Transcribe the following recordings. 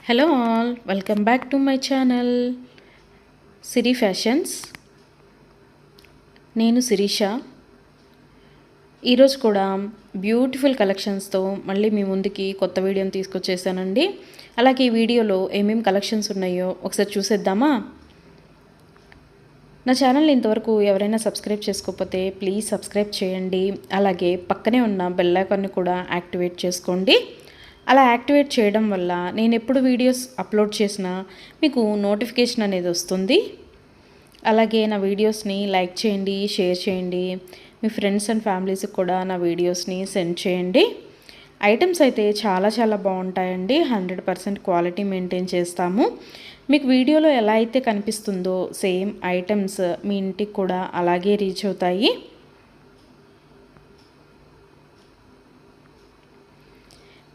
Hello all, welcome back to my channel Siri fashions. నేను శిరీష. ఈరోజు కూడా బ్యూటిఫుల్ కలెక్షన్స్తో మళ్ళీ మీ ముందుకి కొత్త వీడియోని తీసుకొచ్చేసానండి. అలాగే ఈ వీడియోలో ఏమేమి కలెక్షన్స్ ఉన్నాయో ఒకసారి చూసేద్దామా? నా ఛానల్ని ఇంతవరకు ఎవరైనా సబ్స్క్రైబ్ చేసుకోకపోతే ప్లీజ్ సబ్స్క్రైబ్ చేయండి. అలాగే పక్కనే ఉన్న బెల్ ఐకాన్ని కూడా యాక్టివేట్ చేసుకోండి. అలా యాక్టివేట్ చేయడం వల్ల నేను ఎప్పుడు వీడియోస్ అప్లోడ్ చేసినా మీకు నోటిఫికేషన్ అనేది వస్తుంది. అలాగే నా వీడియోస్ని లైక్ చేయండి, షేర్ చేయండి. మీ ఫ్రెండ్స్ అండ్ ఫ్యామిలీస్కి కూడా నా వీడియోస్ని సెండ్ చేయండి. ఐటమ్స్ అయితే చాలా చాలా బాగుంటాయండి. 100% క్వాలిటీ మెయింటైన్ చేస్తాము. మీకు వీడియోలో ఎలా అయితే కనిపిస్తుందో సేమ్ ఐటమ్స్ మీ ఇంటికి కూడా అలాగే రీచ్ అవుతాయి.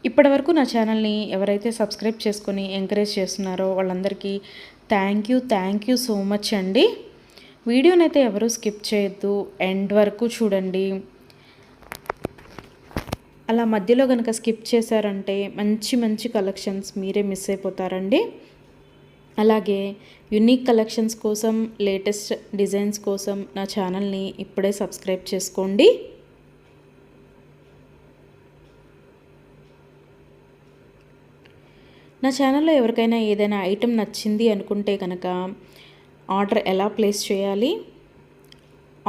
ఇప్పటివరకు నా ఛానల్ని ఎవరైతే సబ్స్క్రైబ్ చేసుకొని ఎంకరేజ్ చేస్తున్నారో వాళ్ళందరికీ థ్యాంక్ యూ సో మచ్ అండి. వీడియోనైతే ఎవరు స్కిప్ చేయొద్దు, ఎండ్ వరకు చూడండి. అలా మధ్యలో కనుక స్కిప్ చేశారంటే మంచి మంచి కలెక్షన్స్ మీరే మిస్ అయిపోతారండి. అలాగే యునిక్ కలెక్షన్స్ కోసం, లేటెస్ట్ డిజైన్స్ కోసం నా ఛానల్ని ఇప్పుడే సబ్స్క్రైబ్ చేసుకోండి. నా ఛానల్లో ఎవరికైనా ఏదైనా ఐటెం నచ్చింది అనుకుంటే కనుక ఆర్డర్ ఎలా ప్లేస్ చేయాలి,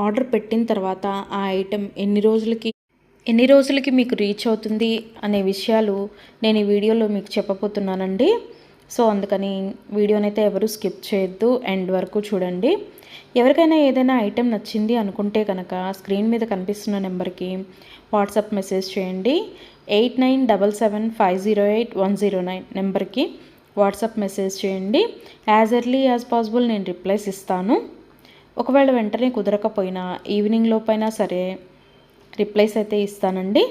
ఆర్డర్ పెట్టిన తర్వాత ఆ ఐటెం ఎన్ని రోజులకి మీకు రీచ్ అవుతుంది అనే విషయాలు నేను ఈ వీడియోలో మీకు చెప్పబోతున్నానండి. సో అందుకని వీడియోనైతే ఎవరు స్కిప్ చేయొద్దు, ఎండ్ వరకు చూడండి. ఎవరికైనా ఏదైనా ఐటెం నచ్చింది అనుకుంటే కనుక స్క్రీన్ మీద కనిపిస్తున్న నెంబర్కి వాట్సాప్ మెసేజ్ చేయండి. 8977508109 నెంబర్కి వాట్సాప్ మెసేజ్ చేయండి. యాజ్ ఎర్లీ యాజ్ పాసిబుల్ నేను రిప్లైస్ ఇస్తాను. ఒకవేళ వెంటనే కుదరకపోయినా ఈవినింగ్ లోపైనా సరే రిప్లైస్ అయితే ఇస్తానండి.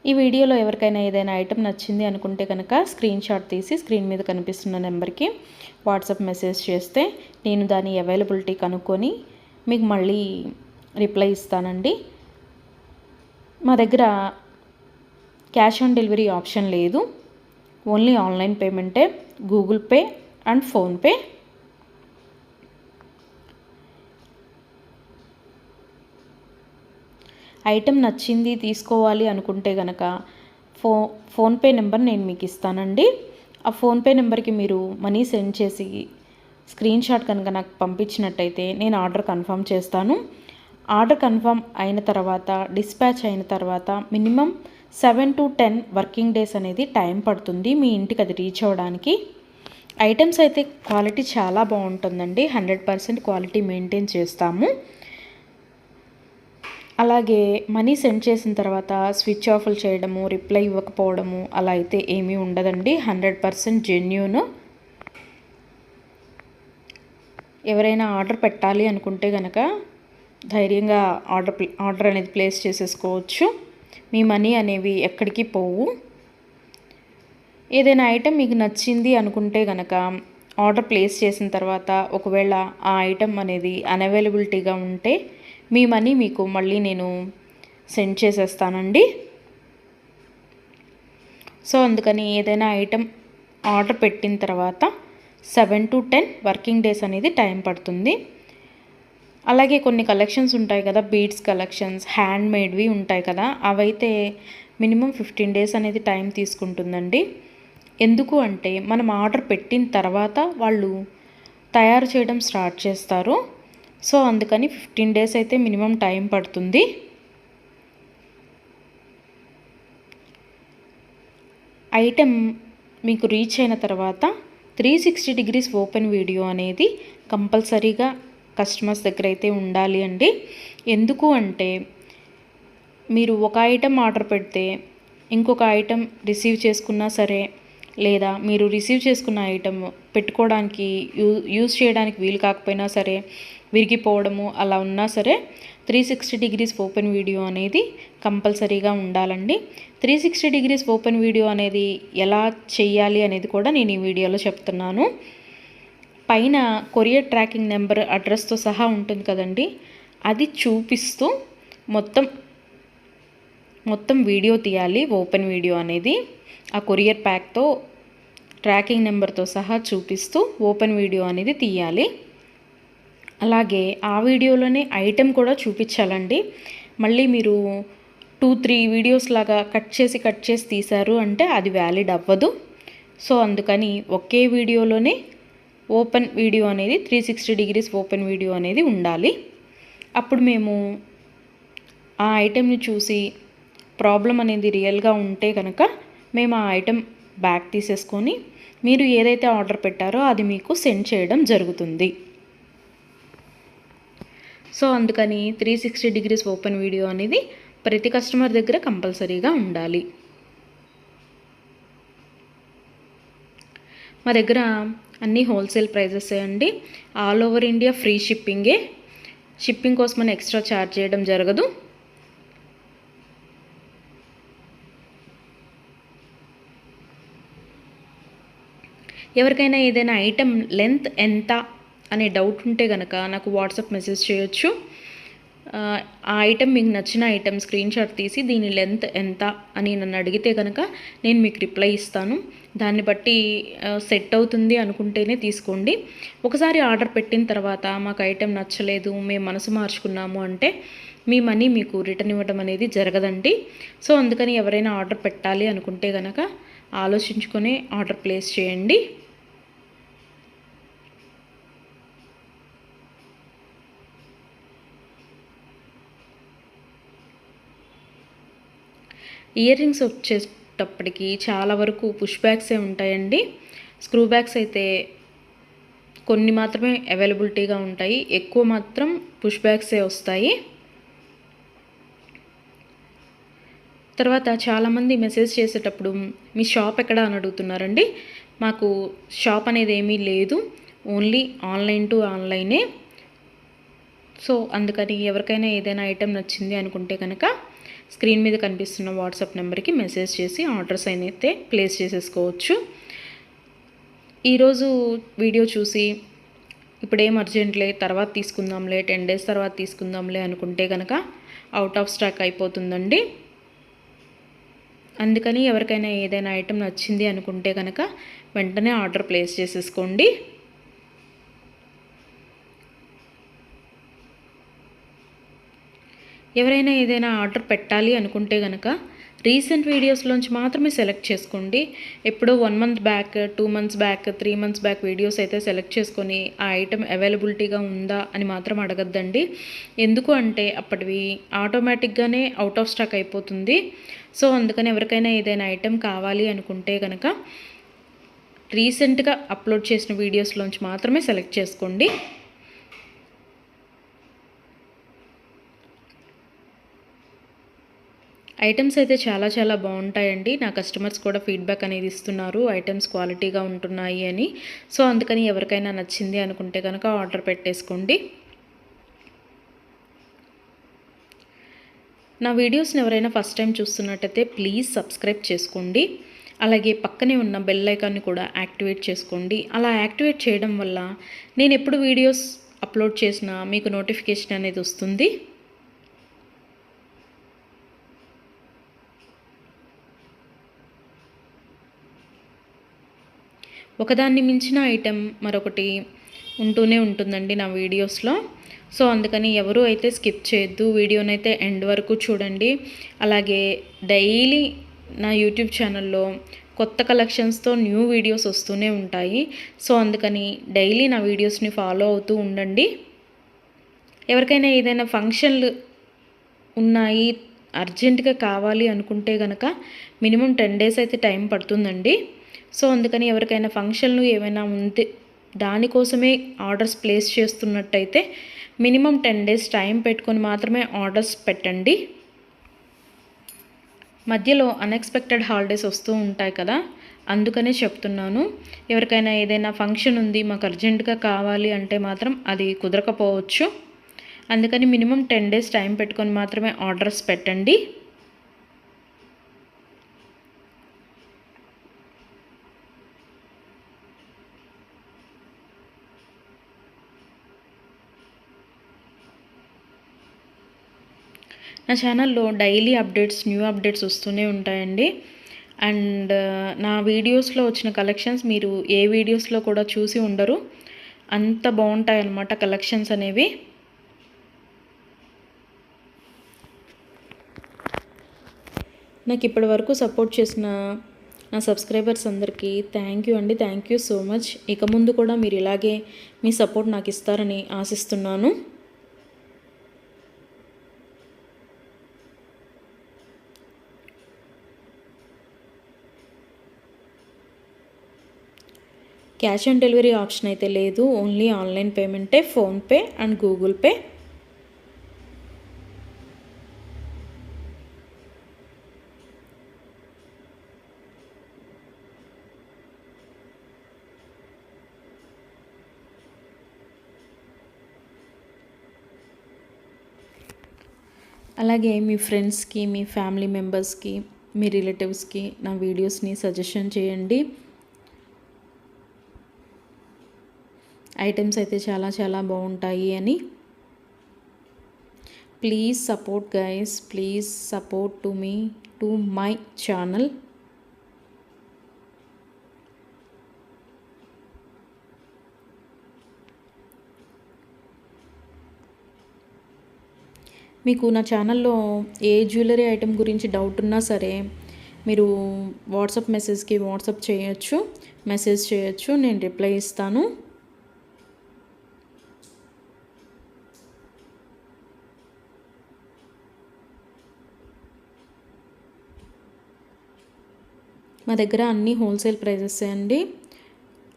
ఈ వీడియోలో ఎవరికైనా ఏదైనా ఐటెం నచ్చింది అనుకుంటే కనుక స్క్రీన్ షాట్ తీసి స్క్రీన్ మీద కనిపిస్తున్న నెంబర్కి వాట్సాప్ మెసేజ్ చేస్తే నేను దాని అవైలబిలిటీ కనుక్కొని మీకు మళ్ళీ రిప్లై ఇస్తానండి. మా దగ్గర క్యాష్ ఆన్ డెలివరీ ఆప్షన్ లేదు, ఓన్లీ ఆన్లైన్ పేమెంటే, Google Pay and PhonePe. Item నచ్చింది తీసుకోవాలి అనుకుంటే కనుక ఫోన్పే నెంబర్ నేను మీకు ఇస్తానండి. ఆ ఫోన్పే నెంబర్కి మీరు మనీ సెండ్ చేసి స్క్రీన్ షాట్ కనుక నాకు పంపించినట్టయితే నేను ఆర్డర్ కన్ఫర్మ్ చేస్తాను. ఆర్డర్ కన్ఫర్మ్ అయిన తర్వాత, డిస్పాచ్ అయిన తర్వాత మినిమం 7 to 10 వర్కింగ్ డేస్ అనేది టైం పడుతుంది మీ ఇంటికి అది రీచ్ అవ్వడానికి. ఐటమ్స్ అయితే క్వాలిటీ చాలా బాగుంటుందండి. 100% క్వాలిటీ మెయింటైన్ చేస్తాము. అలాగే మనీ సెండ్ చేసిన తర్వాత స్విచ్ ఆఫ్లు చేయడము, రిప్లై ఇవ్వకపోవడము అలా అయితే ఏమీ ఉండదండి. 100% జెన్యూన్. ఎవరైనా ఆర్డర్ పెట్టాలి అనుకుంటే కనుక ధైర్యంగా ఆర్డర్ అనేది ప్లేస్ చేసేసుకోవచ్చు. మీ మనీ అనేవి ఎక్కడికి పోవు. ఏదైనా ఐటెం మీకు నచ్చింది అనుకుంటే కనుక ఆర్డర్ ప్లేస్ చేసిన తర్వాత ఒకవేళ ఆ ఐటెం అనేది అన్అవైలబిలిటీగా ఉంటే మీ మనీ మీకు మళ్ళీ నేను సెండ్ చేసేస్తానండి. సో అందుకని ఏదైనా ఐటెం ఆర్డర్ పెట్టిన తర్వాత 7 to 10 వర్కింగ్ డేస్ అనేది టైం పడుతుంది. అలాగే కొన్ని కలెక్షన్స్ ఉంటాయి కదా, బీడ్స్ కలెక్షన్స్, హ్యాండ్ మేడ్వి ఉంటాయి కదా, అవైతే మినిమం 15 డేస్ అనేది టైం తీసుకుంటుందండి. ఎందుకు అంటే మనం ఆర్డర్ పెట్టిన తర్వాత వాళ్ళు తయారు చేయడం స్టార్ట్ చేస్తారు. సో అందుకని 15 డేస్ అయితే మినిమం టైం పడుతుంది. ఐటెం మీకు రీచ్ అయిన తర్వాత 360 degrees ఓపెన్ వీడియో అనేది కంపల్సరీగా కస్టమర్స్ దగ్గర అయితే ఉండాలి అండి. ఎందుకు అంటే మీరు ఒక ఐటెం ఆర్డర్ పెడితే ఇంకొక ఐటెం రిసీవ్ చేసుకున్నా సరే, లేదా మీరు రిసీవ్ చేసుకున్న ఐటెం పెట్టుకోవడానికి యూజ్ చేయడానికి వీలు కాకపోయినా సరే, విరిగిపోవడము అలా ఉన్నా సరే 360 degrees ఓపెన్ వీడియో అనేది కంపల్సరీగా ఉండాలండి. 360 degrees ఓపెన్ వీడియో అనేది ఎలా చేయాలి అనేది కూడా నేను ఈ వీడియోలో చెప్తున్నాను. పైన కొరియర్ ట్రాకింగ్ నెంబర్ అడ్రస్తో సహా ఉంటుంది కదండి, అది చూపిస్తూ మొత్తం వీడియో తీయాలి. ఓపెన్ వీడియో అనేది ఆ కొరియర్ ప్యాక్తో ట్రాకింగ్ నెంబర్తో సహా చూపిస్తూ ఓపెన్ వీడియో అనేది తీయాలి. అలాగే ఆ వీడియోలోనే ఐటెం కూడా చూపించాలండి. మళ్ళీ మీరు 2-3 వీడియోస్ లాగా కట్ చేసి తీశారు అంటే అది వ్యాలిడ్ అవ్వదు. సో అందుకని ఒకే వీడియోలోనే ఓపెన్ వీడియో అనేది 360 డిగ్రీస్ ఓపెన్ వీడియో అనేది ఉండాలి. అప్పుడు మేము ఆ ఐటెంని చూసి ప్రాబ్లం అనేది రియల్గా ఉంటే కనుక మేము ఆ ఐటెం బ్యాక్ తీసేసుకొని మీరు ఏదైతే ఆర్డర్ పెట్టారో అది మీకు సెండ్ చేయడం జరుగుతుంది. సో అందుకని 360 డిగ్రీస్ ఓపెన్ వీడియో అనేది ప్రతి కస్టమర్ దగ్గర కంపల్సరీగా ఉండాలి. మా దగ్గర అన్నీ హోల్సేల్ ప్రైజెసే అండి. ఆల్ ఓవర్ ఇండియా ఫ్రీ షిప్పింగే. షిప్పింగ్ కోసమని ఎక్స్ట్రా ఛార్జ్ చేయడం జరగదు. ఎవరికైనా ఏదైనా ఐటెం లెంత్ ఎంత అనే డౌట్ ఉంటే కనుక నాకు వాట్సాప్ మెసేజ్ చేయొచ్చు. ఆ ఐటెం మీకు నచ్చిన ఐటెం స్క్రీన్ షాట్ తీసి దీని లెంత్ ఎంత అని నన్ను అడిగితే కనుక నేను మీకు రిప్లై ఇస్తాను. దాన్ని బట్టి సెట్ అవుతుంది అనుకుంటేనే తీసుకోండి. ఒకసారి ఆర్డర్ పెట్టిన తర్వాత మాకు ఐటెం నచ్చలేదు, మేము మనసు మార్చుకున్నాము అంటే మీ మనీ మీకు రిటర్న్ ఇవ్వడం అనేది జరగదండి. సో అందుకని ఎవరైనా ఆర్డర్ పెట్టాలి అనుకుంటే కనుక ఆలోచించుకొని ఆర్డర్ ప్లేస్ చేయండి. ఇయర్ రింగ్స్ వచ్చేటప్పటికి చాలా వరకు పుష్ బ్యాగ్సే ఉంటాయండి. స్క్రూ బ్యాగ్స్ అయితే కొన్ని మాత్రమే అవైలబిలిటీగా ఉంటాయి, ఎక్కువ మాత్రం పుష్ బ్యాగ్సే వస్తాయి. తర్వాత చాలామంది మెసేజ్ చేసేటప్పుడు మీ షాప్ ఎక్కడ అని అడుగుతున్నారండి. మాకు షాప్ అనేది ఏమీ లేదు, ఓన్లీ ఆన్లైన్ టు ఆన్లైనే. సో అందుకని ఎవరికైనా ఏదైనా ఐటెం నచ్చింది అనుకుంటే కనుక స్క్రీన్ మీద కనిపిస్తున్న వాట్సాప్ నెంబర్కి మెసేజ్ చేసి ఆర్డర్స్ అయితే ప్లేస్ చేసేసుకోవచ్చు. ఈరోజు వీడియో చూసి ఇప్పుడేం అర్జెంట్లే తర్వాత తీసుకుందాంలే, 10 days తర్వాత తీసుకుందాంలే అనుకుంటే కనుక అవుట్ ఆఫ్ స్టాక్ అయిపోతుందండి. అందుకని ఎవరికైనా ఏదైనా ఐటెం నచ్చింది అనుకుంటే కనుక వెంటనే ఆర్డర్ ప్లేస్ చేసేసుకోండి. ఎవరైనా ఏదైనా ఆర్డర్ పెట్టాలి అనుకుంటే కనుక రీసెంట్ వీడియోస్లోంచి మాత్రమే సెలెక్ట్ చేసుకోండి. ఎప్పుడో 1 month back, 2 months back, 3 months back videos అయితే సెలెక్ట్ చేసుకొని ఆ ఐటెం అవైలబిలిటీగా ఉందా అని మాత్రం అడగద్దండి. ఎందుకు అంటే అప్పటివి ఆటోమేటిక్గానే అవుట్ ఆఫ్ స్టాక్ అయిపోతుంది. సో అందుకని ఎవరికైనా ఏదైనా ఐటెం కావాలి అనుకుంటే కనుక రీసెంట్గా అప్లోడ్ చేసిన వీడియోస్లోంచి మాత్రమే సెలెక్ట్ చేసుకోండి. ఐటమ్స్ అయితే చాలా చాలా బాగుంటాయండి. నా కస్టమర్స్ కూడా ఫీడ్బ్యాక్ అనేది ఇస్తున్నారు, ఐటమ్స్ క్వాలిటీగా ఉంటున్నాయి అని. సో అందుకని ఎవరికైనా నచ్చింది అనుకుంటే కనుక ఆర్డర్ పెట్టేసుకోండి. నా వీడియోస్ని ఎవరైనా ఫస్ట్ టైం చూస్తున్నట్టయితే ప్లీజ్ సబ్స్క్రైబ్ చేసుకోండి. అలాగే పక్కనే ఉన్న బెల్ ఐకాన్ని కూడా యాక్టివేట్ చేసుకోండి. అలా యాక్టివేట్ చేయడం వల్ల నేను ఎప్పుడు వీడియోస్ అప్లోడ్ చేసినా మీకు నోటిఫికేషన్ అనేది వస్తుంది. ఒకదాన్ని మించిన ఐటెం మరొకటి ఉంటూనే ఉంటుందండి నా వీడియోస్లో. సో అందుకని ఎవరు అయితే స్కిప్ చేయొద్దు, వీడియోనైతే ఎండ్ వరకు చూడండి. అలాగే డైలీ నా యూట్యూబ్ ఛానల్లో కొత్త కలెక్షన్స్తో న్యూ వీడియోస్ వస్తూనే ఉంటాయి. సో అందుకని డైలీ నా వీడియోస్ని ఫాలో అవుతూ ఉండండి. ఎవరికైనా ఏదైనా ఫంక్షన్లు ఉన్నాయి, అర్జెంటుగా కావాలి అనుకుంటే కనుక మినిమం 10 days అయితే టైం పడుతుందండి. సో అందుకని ఎవరికైనా ఫంక్షన్లు ఏమైనా ఉంటే దానికోసమే ఆర్డర్స్ ప్లేస్ చేస్తున్నట్టయితే మినిమం 10 days టైం పెట్టుకొని మాత్రమే ఆర్డర్స్ పెట్టండి. మధ్యలో అన్ఎక్స్పెక్టెడ్ హాలిడేస్ వస్తూ ఉంటాయి కదా, అందుకనే చెప్తున్నాను. ఎవరికైనా ఏదైనా ఫంక్షన్ ఉంది మాకు అర్జెంటుగా కావాలి అంటే మాత్రం అది కుదరకపోవచ్చు. అందుకని మినిమం 10 days టైం పెట్టుకొని మాత్రమే ఆర్డర్స్ పెట్టండి. నా ఛానల్లో డైలీ అప్డేట్స్, న్యూ అప్డేట్స్ వస్తూనే ఉంటాయండి. అండ్ నా వీడియోస్లో వచ్చిన కలెక్షన్స్ మీరు ఏ వీడియోస్లో కూడా చూసి ఉండరు. అంత బాగుంటాయన్నమాట కలెక్షన్స్ అనేవి. నాకు ఇప్పటి వరకు సపోర్ట్ చేసిన నా సబ్స్క్రైబర్స్ అందరికీ థ్యాంక్ యూ అండి. Thank you so much. ఇక ముందు కూడా మీరు ఇలాగే మీ సపోర్ట్ నాకు ఇస్తారని ఆశిస్తున్నాను. క్యాష్ ఆన్ డెలివరీ ఆప్షన్ అయితే లేదు, ఓన్లీ ఆన్లైన్ పేమెంటే, ఫోన్పే అండ్ గూగుల్ పే. అలాగే మీ ఫ్రెండ్స్కి, మీ ఫ్యామిలీ మెంబర్స్కి, మీ రిలేటివ్స్కి నా వీడియోస్ని సజెషన్ చేయండి. ఐటమ్స్ అయితే చాలా చాలా బాగుంటాయి అని. Please support guys, please support to me, to my channel. మీకు నా ఛానల్లో ఏ జ్యువెలరీ ఐటెం గురించి డౌట్ ఉన్నా సరే మీరు వాట్సాప్ మెసేజ్కి వాట్సాప్ చేయొచ్చు, మెసేజ్ చేయొచ్చు, నేను రిప్లై ఇస్తాను. మా దగ్గర అన్నీ హోల్సేల్ ప్రైజెస్ అండి.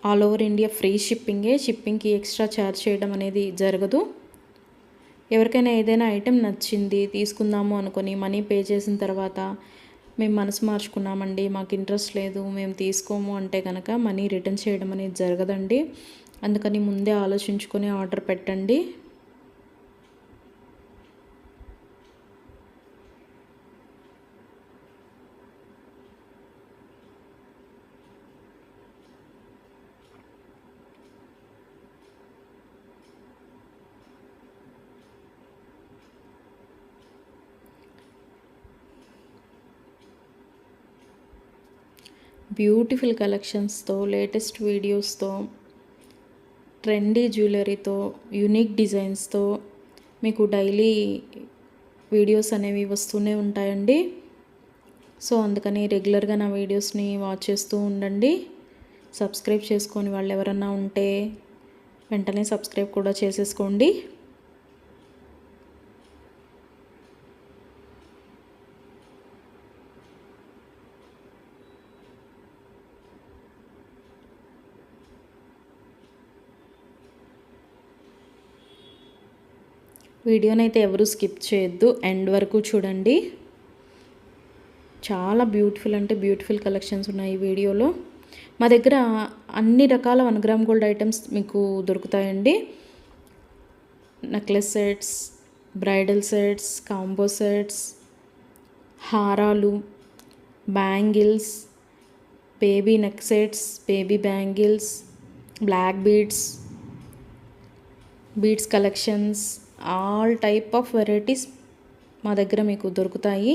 ఆల్ ఓవర్ ఇండియా ఫ్రీ షిప్పింగే. షిప్పింగ్కి ఎక్స్ట్రా ఛార్జ్ చేయడం అనేది జరగదు. ఎవరికైనా ఏదైనా ఐటెం నచ్చింది తీసుకుందాము అనుకొని మనీ పే చేసిన తర్వాత మేము మనసు మార్చుకున్నామండి, మాకు ఇంట్రెస్ట్ లేదు, మేము తీసుకోము అంటే కనుక మనీ రిటర్న్ చేయడం అనేది జరగదండి. అందుకని ముందే ఆలోచించుకొని ఆర్డర్ పెట్టండి. బ్యూటిఫుల్ కలెక్షన్స్తో, లేటెస్ట్ వీడియోస్తో, ట్రెండీ జ్యువెలరీతో, యూనిక్ డిజైన్స్తో మీకు డైలీ వీడియోస్ అనేవి వస్తూనే ఉంటాయండి. సో అందుకని రెగ్యులర్గా నా వీడియోస్ని వాచ్ చేస్తూ ఉండండి. సబ్స్క్రైబ్ చేసుకొని వాళ్ళు ఎవరన్నా ఉంటే వెంటనే సబ్స్క్రైబ్ కూడా చేసేసుకోండి. వీడియోనైతే ఎవరు స్కిప్ చేయొద్దు, ఎండ్ వరకు చూడండి. చాలా బ్యూటిఫుల్ అంటే బ్యూటిఫుల్ కలెక్షన్స్ ఉన్నాయి ఈ వీడియోలో. మా దగ్గర అన్ని రకాల 1 గ్రామ్ గోల్డ్ ఐటమ్స్ మీకు దొరుకుతాయండి. Necklace sets, bridal sets, combo sets, హారాలు, bangles, baby neck sets, baby bangles, black beads collections, all type of varieties మా దగ్గర మీకు దొరుకుతాయి.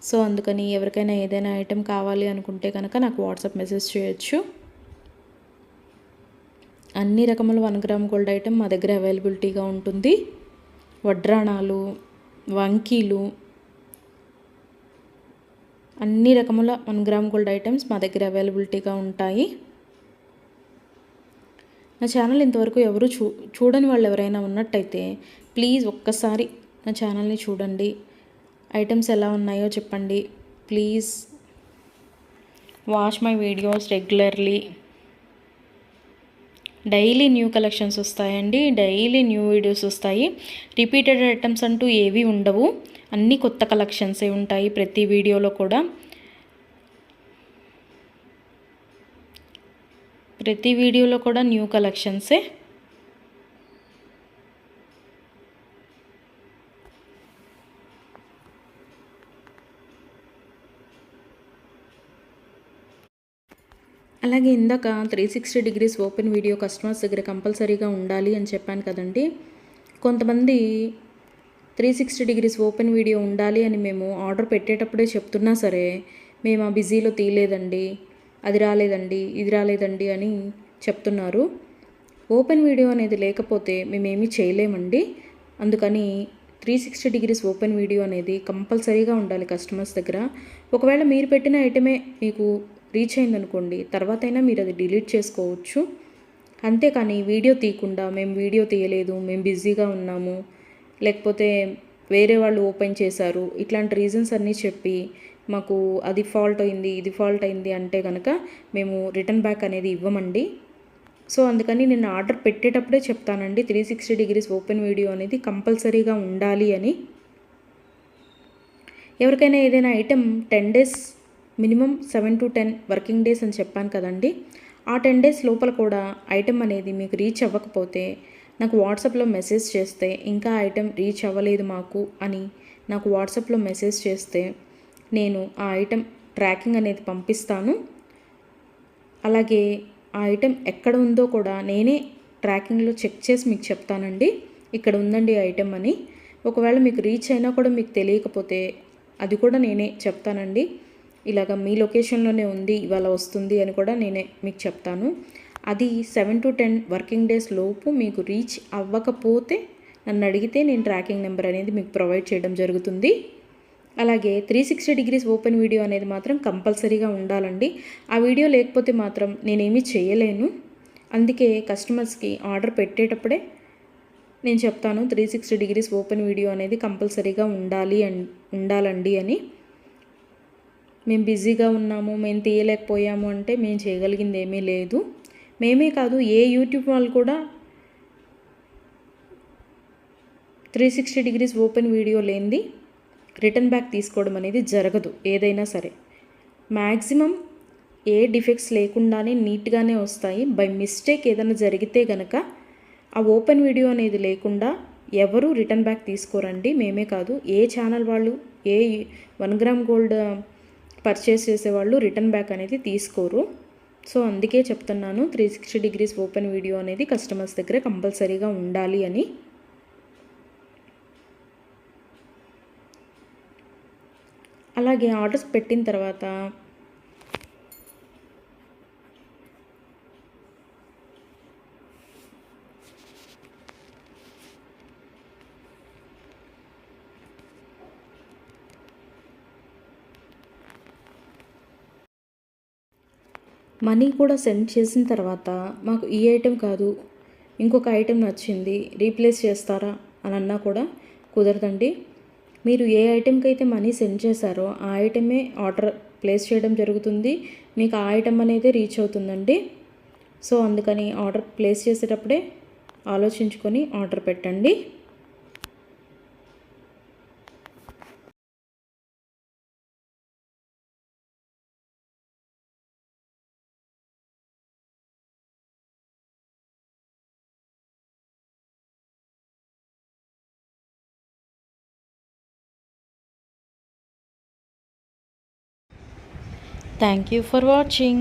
సో అందుకని ఎవరికైనా ఏదైనా ఐటెం కావాలి అనుకుంటే కనుక నాకు వాట్సాప్ మెసేజ్ చేయొచ్చు. అన్ని రకముల 1 గ్రామ్ గోల్డ్ ఐటెం మా దగ్గర అవైలబిలిటీగా ఉంటుంది. వడ్రాణాలు, వంకీలు, అన్ని రకముల 1 గ్రామ్ గోల్డ్ ఐటమ్స్ మా దగ్గర అవైలబిలిటీగా ఉంటాయి. నా ఛానల్ ఇంతవరకు ఎవరు చూడని వాళ్ళు ఎవరైనా ఉన్నట్టయితే ప్లీజ్ ఒక్కసారి నా ఛానల్ని చూడండి. ఐటమ్స్ ఎలా ఉన్నాయో చెప్పండి. Please watch my videos regularly. Daily new collections వస్తాయండి, డైలీ న్యూ వీడియోస్ వస్తాయి. రిపీటెడ్ ఐటమ్స్ అంటూ ఏవి ఉండవు, అన్నీ కొత్త కలెక్షన్సే ఉంటాయి ప్రతి వీడియోలో కూడా. ప్రతి వీడియోలో కూడా న్యూ కలెక్షన్సే. అలాగే ఇందాక 360 డిగ్రీస్ ఓపెన్ వీడియో కస్టమర్స్ దగ్గర కంపల్సరీగా ఉండాలి అని చెప్పాను కదండి. కొంతమంది 360 ఓపెన్ వీడియో ఉండాలి అని మేము ఆర్డర్ పెట్టేటప్పుడే చెప్తున్నా సరే మేము ఆ బిజీలో తీయలేదండి, అది రాలేదండి, ఇది రాలేదండి అని చెప్తున్నారు. ఓపెన్ వీడియో అనేది లేకపోతే మేమేమీ చేయలేమండి. అందుకని 360 ఓపెన్ వీడియో అనేది కంపల్సరీగా ఉండాలి కస్టమర్స్ దగ్గర. ఒకవేళ మీరు పెట్టిన ఐటమే మీకు రీచ్ అయిందనుకోండి, తర్వాతైనా మీరు అది డిలీట్ చేసుకోవచ్చు. అంతేకాని వీడియో తీయకుండా మేము వీడియో తీయలేదు, మేము బిజీగా ఉన్నాము, లేకపోతే వేరే వాళ్ళు ఓపెన్ చేశారు, ఇట్లాంటి రీజన్స్ అన్నీ చెప్పి మాకు అది ఫాల్ట్ అయింది, ఇది ఫాల్ట్ అయింది అంటే కనుక మేము రిటర్న్ బ్యాక్ అనేది ఇవ్వమండి. సో అందుకని నేను ఆర్డర్ పెట్టేటప్పుడే చెప్తానండి 360 ఓపెన్ వీడియో అనేది కంపల్సరీగా ఉండాలి అని. ఎవరికైనా ఏదైనా item 10 days minimum 7 to 10 working days అని చెప్పాను కదండి. ఆ 10 డేస్ లోపల కూడా ఐటెం అనేది మీకు రీచ్ అవ్వకపోతే నాకు వాట్సాప్లో మెసేజ్ చేస్తే, ఇంకా ఐటెం రీచ్ అవ్వలేదు మాకు అని నాకు వాట్సాప్లో మెసేజ్ చేస్తే నేను ఆ ఐటెం ట్రాకింగ్ అనేది పంపిస్తాను. అలాగే ఆ ఐటెం ఎక్కడ ఉందో కూడా నేనే ట్రాకింగ్లో చెక్ చేసి మీకు చెప్తానండి, ఇక్కడ ఉందండి ఐటెం అని. ఒకవేళ మీకు రీచ్ అయినా కూడా మీకు తెలియకపోతే అది కూడా నేనే చెప్తానండి, ఇలాగ మీ లొకేషన్లోనే ఉంది, ఇవాళ వస్తుంది అని కూడా నేనే మీకు చెప్తాను. అది 7 to 10 వర్కింగ్ డేస్ లోపు మీకు రీచ్ అవ్వకపోతే నన్ను అడిగితే నేను ట్రాకింగ్ నెంబర్ అనేది మీకు ప్రొవైడ్ చేయడం జరుగుతుంది. అలాగే 360 ఓపెన్ వీడియో అనేది మాత్రం కంపల్సరీగా ఉండాలండి. ఆ వీడియో లేకపోతే మాత్రం నేనేమీ చేయలేను. అందుకే కస్టమర్స్కి ఆర్డర్ పెట్టేటప్పుడే నేను చెప్తాను 360 ఓపెన్ వీడియో అనేది కంపల్సరీగా ఉండాలండి అని. మేము బిజీగా ఉన్నాము, మేము తీయలేకపోయాము అంటే మేము చేయగలిగింది ఏమీ లేదు. మేమే కాదు, ఏ యూట్యూబ్ వాళ్ళు కూడా 360 ఓపెన్ వీడియో లేనిది రిటర్న్ బ్యాక్ తీసుకోవడం అనేది జరగదు. ఏదైనా సరే మ్యాక్సిమం ఏ డిఫెక్ట్స్ లేకుండానే నీట్గానే వస్తాయి. బై మిస్టేక్ ఏదైనా జరిగితే గనక ఆ ఓపెన్ వీడియో అనేది లేకుండా ఎవరు రిటర్న్ బ్యాక్ తీసుకోరండి. మేమే కాదు, ఏ ఛానల్ వాళ్ళు, ఏ 1 గ్రామ్ గోల్డ్ పర్చేస్ చేసేవాళ్ళు రిటర్న్ బ్యాక్ అనేది తీసుకోరు. సో అందుకే చెప్తున్నాను 360 ఓపెన్ వీడియో అనేది కస్టమర్స్ దగ్గర కంపల్సరీగా ఉండాలి అని. అలాగే ఆర్డర్స్ పెట్టిన తర్వాత మనీ కూడా సెండ్ చేసిన తర్వాత మాకు ఈ ఐటెం కాదు, ఇంకొక ఐటెం నచ్చింది, రీప్లేస్ చేస్తారా అని అన్నా కూడా కుదరదండి. మీరు ఏ ఐటెంకి అయితే మనీ సెండ్ చేశారో ఆ ఐటమే ఆర్డర్ ప్లేస్ చేయడం జరుగుతుంది. మీకు ఆ ఐటెం అనేది రీచ్ అవుతుందండి. సో అందుకని ఆర్డర్ ప్లేస్ చేసేటప్పుడే ఆలోచించుకొని ఆర్డర్ పెట్టండి. Thank you for watching.